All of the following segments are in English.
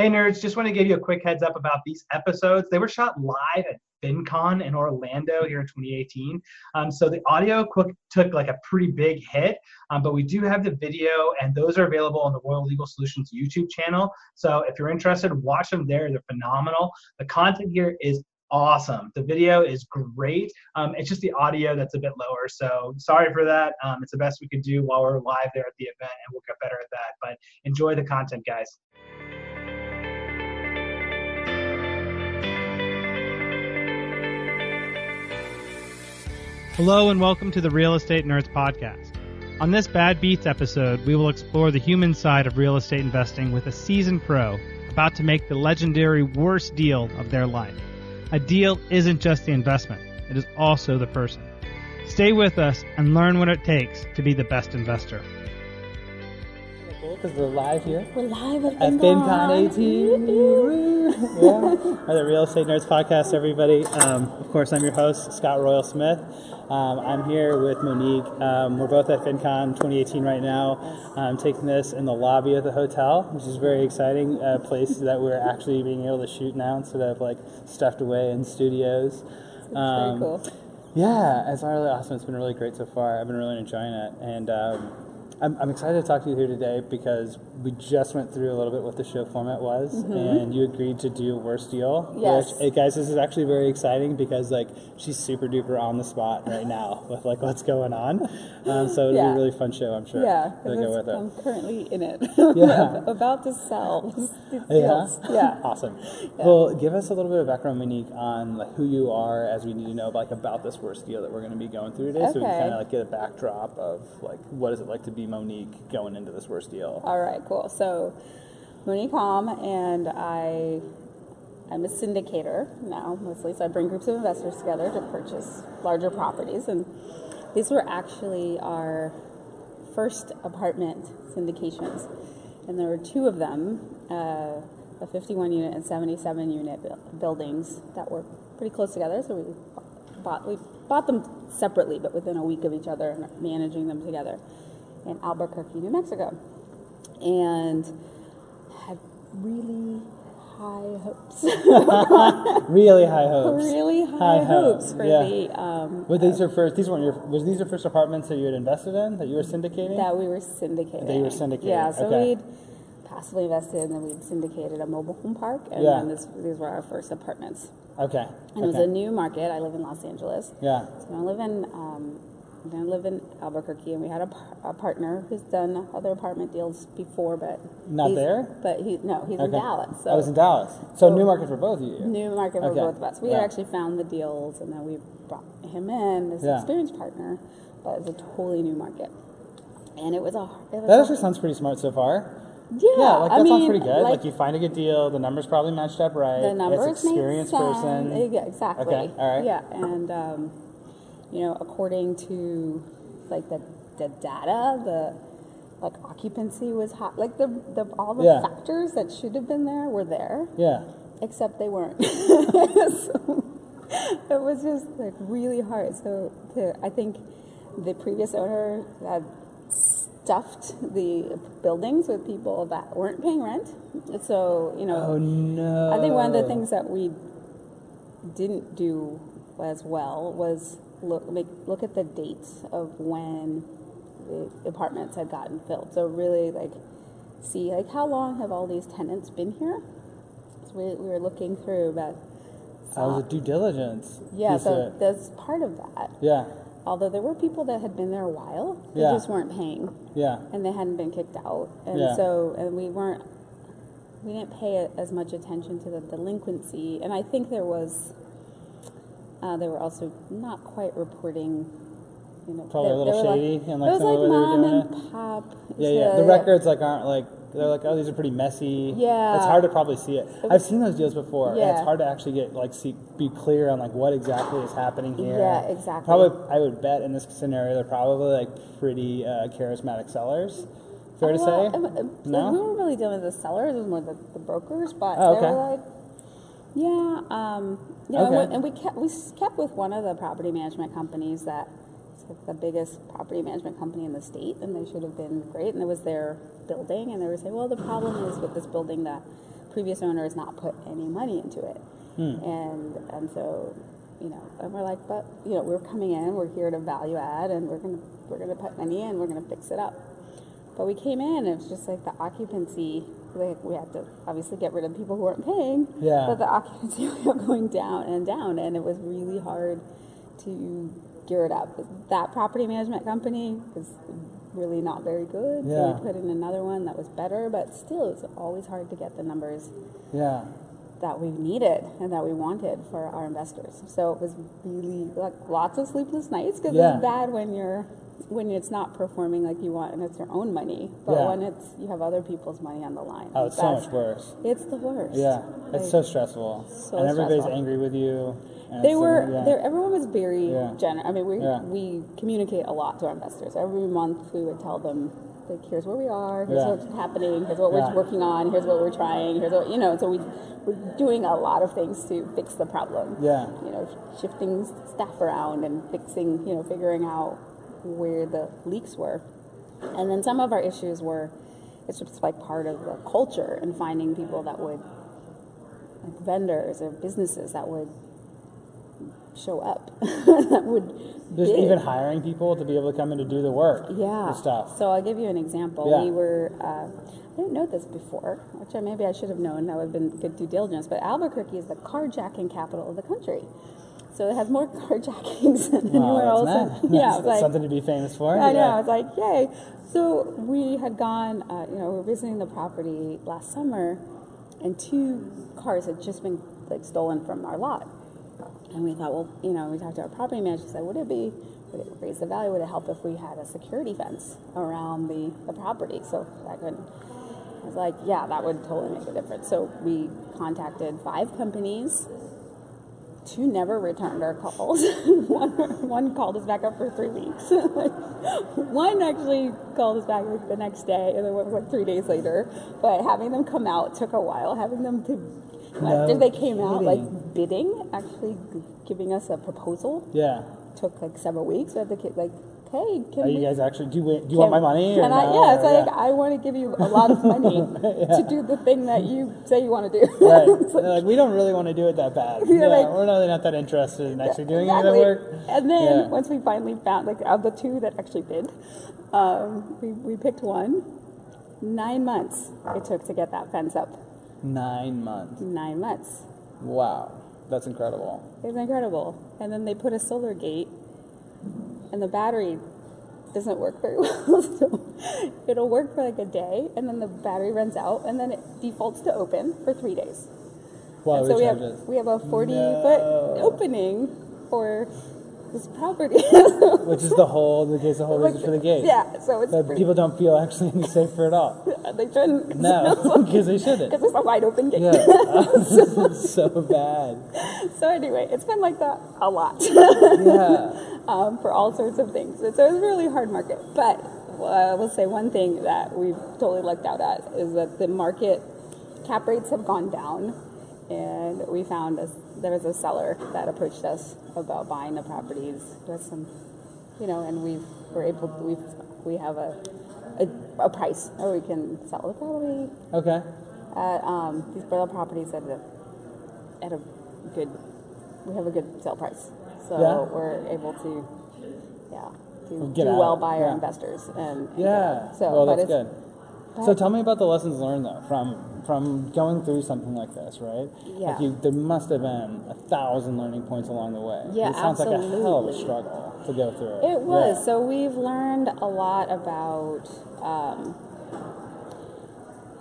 Hey nerds, just want to give you a quick heads up about these episodes. They were shot live at FinCon in Orlando here in 2018. So the audio took like a pretty big hit, but we do have the video and those are available on the Royal Legal Solutions YouTube channel. So if you're interested, watch them there. They're phenomenal. The content here is awesome. The video is great. It's just the audio that's a bit lower. So sorry for that. It's the best we could do while we're live there at the event, and we'll get better at that. But enjoy the content, guys. Hello and welcome to the Real Estate Nerds Podcast. On this Bad Beats episode, we will explore the human side of real estate investing with a seasoned pro about to make the legendary worst deal of their life. A deal isn't just the investment, it is also the person. Stay with us and learn what it takes to be the best investor. Because we're live here. We're live at FinCon 18. Yeah. The Real Estate Nerds Podcast, everybody. Of course, I'm your host, Scott Royal Smith. I'm here with Monique. We're both at FinCon 2018 right now. I'm taking this in the lobby of the hotel, which is very exciting. A place that we're actually being able to shoot now instead of like stuffed away in studios. It's very cool. Yeah, it's really awesome. It's been really great so far. I've been really enjoying it. And I'm excited to talk to you here today because we just went through a little bit what the show format was, and you agreed to do Worst Deal. Yes. Which, hey guys, this is actually very exciting because like she's super duper on the spot right now with like what's going on. So it'll be a really fun show, I'm sure. Yeah, to go with it. I'm currently in it. Yeah. About to sell. Yeah. Awesome. Yeah. Well, give us a little bit of background, Monique, on like who you are, as we need to know like about this Worst Deal that we're going to be going through today, so we can kind of like get a backdrop of like what is it like to be Monique going into this Worst Deal. All right, cool. So, Monick Halm, and I'm a syndicator now, mostly. So I bring groups of investors together to purchase larger properties, and these were actually our first apartment syndications, and there were two of them, a 51 unit and 77 unit buildings that were pretty close together. So we bought them separately, but within a week of each other, and managing them together in Albuquerque, New Mexico, and had really high hopes. Really high hopes. Really high hopes for the. Were these your first? Was these your first apartments that you had invested in that you were syndicating? That we were syndicating. That you were syndicating. Yeah, so okay. we'd passively invested, and then we'd syndicated a mobile home park, and then these were our first apartments. Okay. And it was a new market. I live in Los Angeles. Yeah. So I live in Albuquerque, and we had a partner who's done other apartment deals before, but not there. But he's in Dallas. So I was in Dallas. So new market for both of you. New market for both of us. We had actually found the deals, and then we brought him in as an experienced partner, but it's a totally new market. And that actually sounds pretty smart so far. Yeah, like that sounds pretty good. Like you find a good deal, the numbers probably matched up right. The numbers it's experienced person. Yeah, exactly. Okay, all right. Yeah, and according to like the data, the like occupancy was hot. Like all the factors that should have been there were there. Yeah. Except they weren't. So it was just like really hard. So I think the previous owner had stuffed the buildings with people that weren't paying rent. So, oh no. I think one of the things that we didn't do as well was look at the dates of when the apartments had gotten filled. So really see how long have all these tenants been here? So we were looking through that. That was a due diligence. Yeah, so that's part of that. Yeah. Although there were people that had been there a while, they just weren't paying. Yeah. And they hadn't been kicked out. And we didn't pay as much attention to the delinquency. And I think they were also not quite reporting, probably a little shady in like some of the way they were mom doing and pop. Yeah. The records aren't they're like, oh, these are pretty messy. Yeah. It's hard to probably see it. I've seen those deals before. Yeah. And it's hard to actually be clear on what exactly is happening here. Yeah, exactly. Probably, I would bet in this scenario they're probably pretty charismatic sellers. Fair to say? No? We weren't really dealing with the sellers, it was more the brokers, but they were and we kept with one of the property management companies that the biggest property management company in the state, and they should have been great, and it was their building, and they were saying, well, the problem is with this building that previous owners not put any money into it. And so, and we're like, but, we're coming in, we're here to value add, and we're gonna put money in, we're gonna fix it up. But we came in, and it was just like the occupancy, we had to obviously get rid of people who weren't paying, but the occupancy kept going down, and it was really hard to gear it up. That property management company was really not very good, so we put in another one that was better, but still, it's always hard to get the numbers that we needed and that we wanted for our investors. So it was really like lots of sleepless nights, because it's bad when it's not performing like you want and it's your own money, but when you have other people's money on the line. Oh, it's so much worse. It's the worst. Yeah, it's so stressful. And everybody's angry with you. Everyone was very generous. I mean, we communicate a lot to our investors. Every month we would tell them, like, here's where we are, here's what's happening, here's what we're working on, here's what we're trying, here's what, so we're doing a lot of things to fix the problem. Shifting staff around and fixing, figuring out where the leaks were. And then some of our issues were, it's just like part of the culture, and finding people that would, like vendors or businesses that would show up, that would just even hiring people to be able to come in to do the work and stuff. So I'll give you an example. We were, I didn't know this before, which maybe I should have known, that would have been good due diligence, but Albuquerque is the carjacking capital of the country. So it has more carjackings than anywhere else. That's like, something to be famous for. I know, it's like, yay. So we had gone, we were visiting the property last summer, and 2 cars had just been like stolen from our lot. And we thought, well, we talked to our property manager, said, would it raise the value, would it help if we had a security fence around the property? So I was like, yeah, that would totally make a difference. So we contacted 5 companies. 2 never returned our calls. One called us back up for 3 weeks. One actually called us back like the next day, and then one was like 3 days later. But having them come out took a while. Having them after they came out, like bidding, actually giving us a proposal, took like several weeks. We had the kid like, hey, are you guys actually, do you want my money? Can I? Yeah, it's like, I want to give you a lot of money to do the thing that you say you want to do. Right. like, we don't really want to do it that bad. We're really not that interested in actually doing any of the work. And then once we finally found, like, of the 2 that actually did, we picked one. 9 months it took to get that fence up. 9 months. 9 months. Wow, that's incredible. It's incredible. And then they put a solar gate, and the battery doesn't work very well. So it'll work for like a day, and then the battery runs out, and then it defaults to open for 3 days. Wow, so we have a 40-foot opening for this property. Which is the reason for the gate. Yeah, so it's people don't feel actually any safer at all. They shouldn't. No, because they shouldn't. Because it's a wide open gate. Yeah, so bad. So anyway, it's been like that a lot. For all sorts of things. So it's a really hard market. But I will say one thing that we've totally lucked out at is that the market cap rates have gone down, and we found there was a seller that approached us about buying the properties with some, and we have a price where we can sell the property. Okay. These brother properties at a good, we have a good sale price, so we're able to do well by our investors and that's good. So tell me about the lessons learned though from going through something like this, right? Yeah. There must have been 1,000 learning points along the way. Yeah, it sounds absolutely. like a hell of a struggle to go through. It was. Yeah. So we've learned a lot about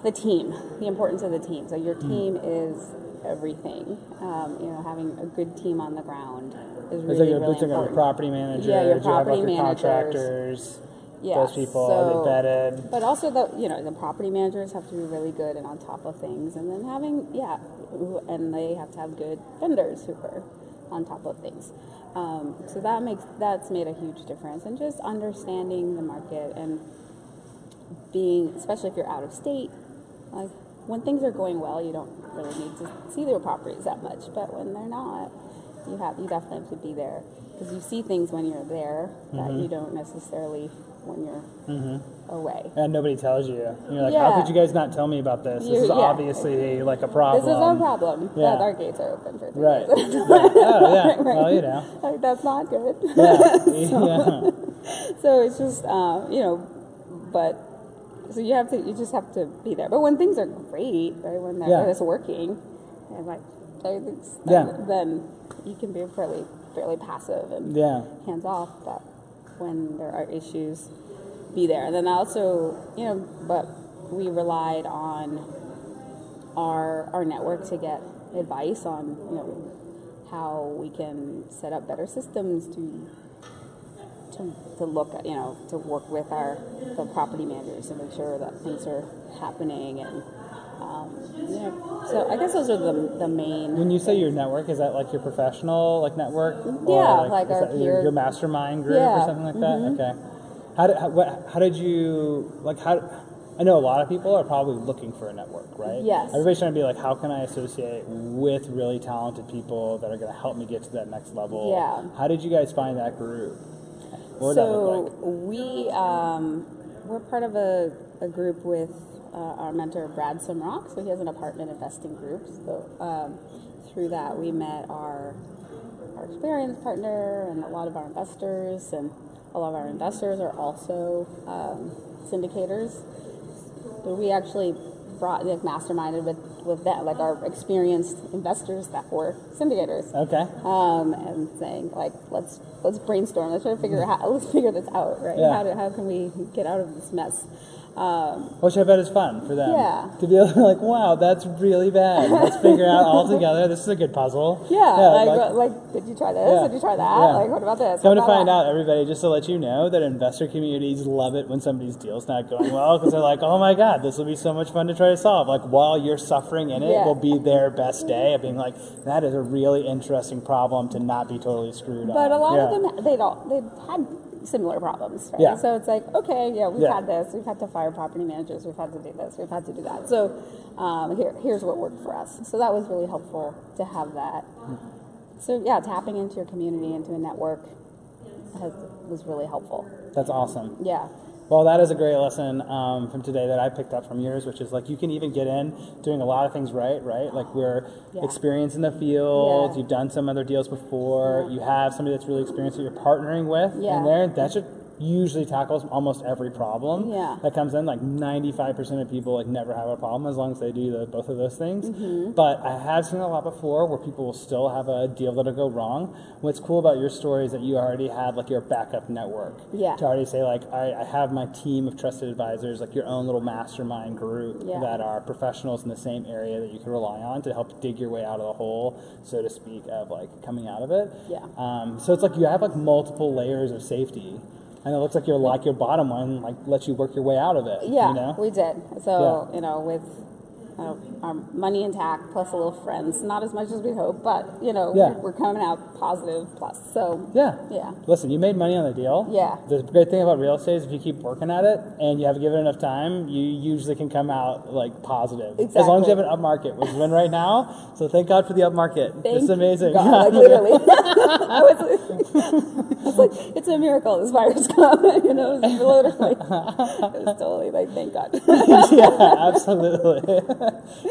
the team, the importance of the team. So your team is everything. Having a good team on the ground is really, really important. Your property manager, your property managers, contractors. Those people are vetted. But also the property managers have to be really good and on top of things, and then and they have to have good vendors who are on top of things. So that's made a huge difference, and just understanding the market and being, especially if you're out of state, like when things are going well, you don't really need to see their properties that much, but when they're not, you definitely have to be there because you see things when you're there that you don't necessarily when you're away. And nobody tells you. And you're like, Yeah. how could you guys not tell me about this? This is obviously like a problem. This is our problem. Yeah. That our gates are open for 3 Right. days. Oh, yeah. Right. Well, you know. Like, that's not good. Yeah. So it's just, but so you just have to be there. But when things are great, right, when it's working, and like everything's, then you can be fairly passive and hands off. But when there are issues, be there. And then also, but we relied on our network to get advice on, how we can set up better systems to look at, to work with the property managers to make sure that things are happening. And so I guess those are the main. When you say your network, is that like your professional network? Yeah, or like our peer, your mastermind group or something like that. Okay. How did you I know a lot of people are probably looking for a network, right? Yes. Everybody's trying to be like, how can I associate with really talented people that are going to help me get to that next level? Yeah. How did you guys find that group? What did that look like? We're part of a group with our mentor Brad Simrock. So he has an apartment investing group. So through that we met our experienced partner and a lot of our investors, and a lot of our investors are also syndicators. So we actually masterminded with that, like our experienced investors that were syndicators. Okay. And saying let's brainstorm. Let's try to let's figure this out, right? Yeah. How can we get out of this mess? Which I bet is fun for them. Yeah. To be able to wow, that's really bad. Let's figure out all together. This is a good puzzle. Yeah. Did you try this? Yeah. Did you try that? Yeah. What about this? Come to find out, everybody, just to let you know that investor communities love it when somebody's deal's not going well because they're like, oh my God, this will be so much fun to try to solve. While you're suffering in it will be their best day of being like, that is a really interesting problem to not be totally screwed up. But a lot of them, they've had similar problems, right? Yeah. So it's like, okay, we've had this, we've had to fire property managers, we've had to do this, we've had to do that. So here's what worked for us. So that was really helpful to have that. So tapping into your community, into a network was really helpful. That's awesome. Yeah. Well, that is a great lesson from today that I picked up from yours, which is you can even get in doing a lot of things right? We're experienced in the field, you've done some other deals before, you have somebody that's really experienced that you're partnering with in there, that should usually tackles almost every problem that comes in. 95% of people never have a problem as long as they do both of those things. But I have seen a lot before where people will still have a deal that'll go wrong. What's cool about your story is that you already have your backup network to already say all right, I have my team of trusted advisors, your own little mastermind group that are professionals in the same area that you can rely on to help dig your way out of the hole, so to speak, of coming out of it. So it's you have multiple layers of safety. And it looks like your bottom one lets you work your way out of it. Yeah, we did. So with our money intact plus a little friends, not as much as we'd hope, but we're coming out positive plus. So Listen, you made money on the deal. The great thing about real estate is if you keep working at it and you have given enough time, you usually can come out positive. Exactly. As long as you have an up market, which is in right now. So thank God for the up market. It's amazing. God, literally. I was it's a miracle this virus come. It's literally. It was totally thank God. Yeah, absolutely.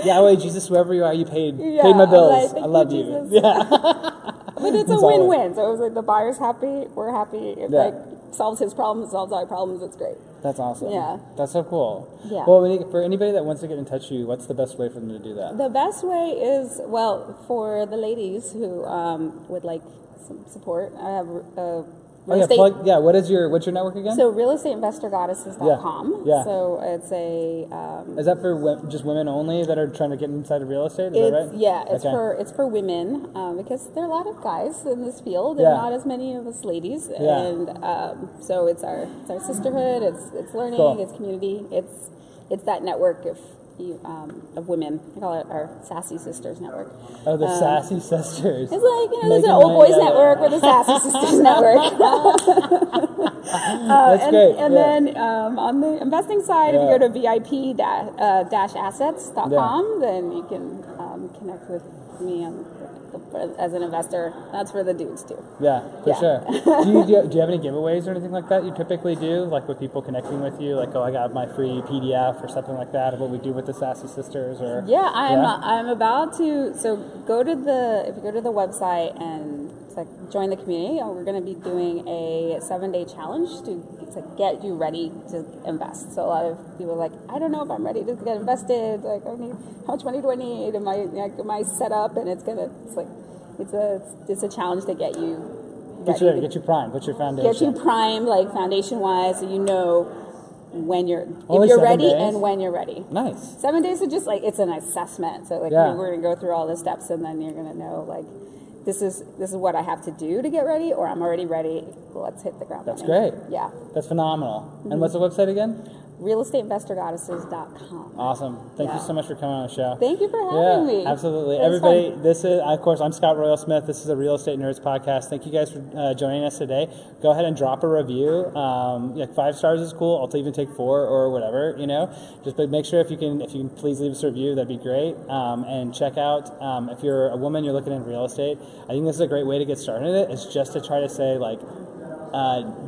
Yahweh, Jesus, whoever you are, you paid my bills. I love you. Jesus. Yeah. But it's a win-win. So it was the buyer's happy, we're happy. If solves his problems, solves our problems, it's great. That's awesome. Yeah. That's so cool. Yeah. Well, for anybody that wants to get in touch with you, what's the best way for them to do that? The best way is, for the ladies who would like some support, I have what's your network again? So realestateinvestorgoddesses.com. Yeah. So it's a is that for just women only that are trying to get inside of real estate? Is that right? Yeah, it's for women because there are a lot of guys in this field and not as many of us ladies. Yeah. And so it's our sisterhood, it's learning, it's community, it's that network of women. I call it our Sassy Sisters Network. Oh, the Sassy Sisters. It's there's an old boys network or the Sassy Sisters network. That's great. And then on the investing side, if you go to VIP-assets.com, then you can connect with me on as an investor, that's for the dudes too. Yeah, for Yeah. sure. Do you have any giveaways or anything like that you typically do, like with people connecting with you, like, oh, I got my free PDF or something like that of what we do with the Sassy Sisters? Or Yeah, I'm about to. So if you go to the website and it's like join the community, we're going to be doing a 7-day challenge to get you ready to invest. So a lot of people are like, I don't know if I'm ready to get invested. Like, how much money do I need? Am I set up? And it's a challenge to get you ready. Get you primed. What's your foundation? Get you primed, like foundation wise, so you know when you're Only if you're 7 ready days? and when you're ready. Nice. 7 days is just like it's an assessment. So like Yeah. we're gonna go through all the steps, and then you're gonna know like this is what I have to do to get ready, or I'm already ready. Let's hit the ground running. That's great. Yeah. That's phenomenal. And what's the website again? realestateinvestorgoddesses.com. Awesome. Thank you so much for coming on the show. Thank you for having me. Absolutely. It was Everybody, fun. this is, of course, I'm Scott Royal Smith. This is a Real Estate Nerds podcast. Thank you guys for joining us today. Go ahead and drop a review. 5 stars is cool. I'll even take 4 or whatever, Just but make sure if you can please leave us a review, that'd be great. And check out, if you're a woman, you're looking at real estate, I think this is a great way to get started in it. It's just to try to say,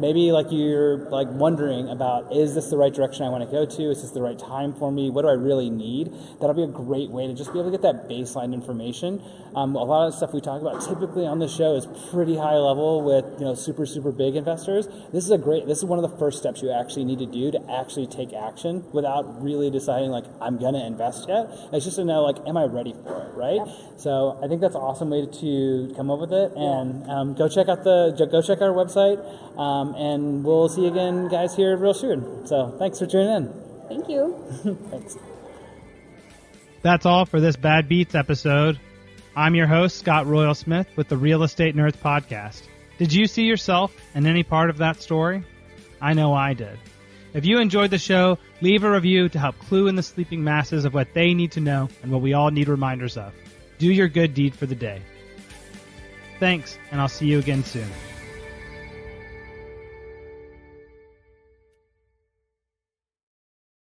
maybe like you're like wondering about, is this the right direction I want to go to? Is this the right time for me? What do I really need? That'll be a great way to just be able to get that baseline information. A lot of the stuff we talk about typically on the show is pretty high level with super, super big investors. This is one of the first steps you actually need to do to actually take action without really deciding like I'm gonna invest yet. It's just to know like, am I ready for it, right? Yep. So I think that's an awesome way to come up with it. And go check out our website. And we'll see you again, guys, here real soon. So thanks for tuning in. Thank you. Thanks. That's all for this Bad Beats episode. I'm your host, Scott Royal Smith, with the Real Estate Nerds podcast. Did you see yourself in any part of that story? I know I did. If you enjoyed the show, leave a review to help clue in the sleeping masses of what they need to know and what we all need reminders of. Do your good deed for the day. Thanks, and I'll see you again soon.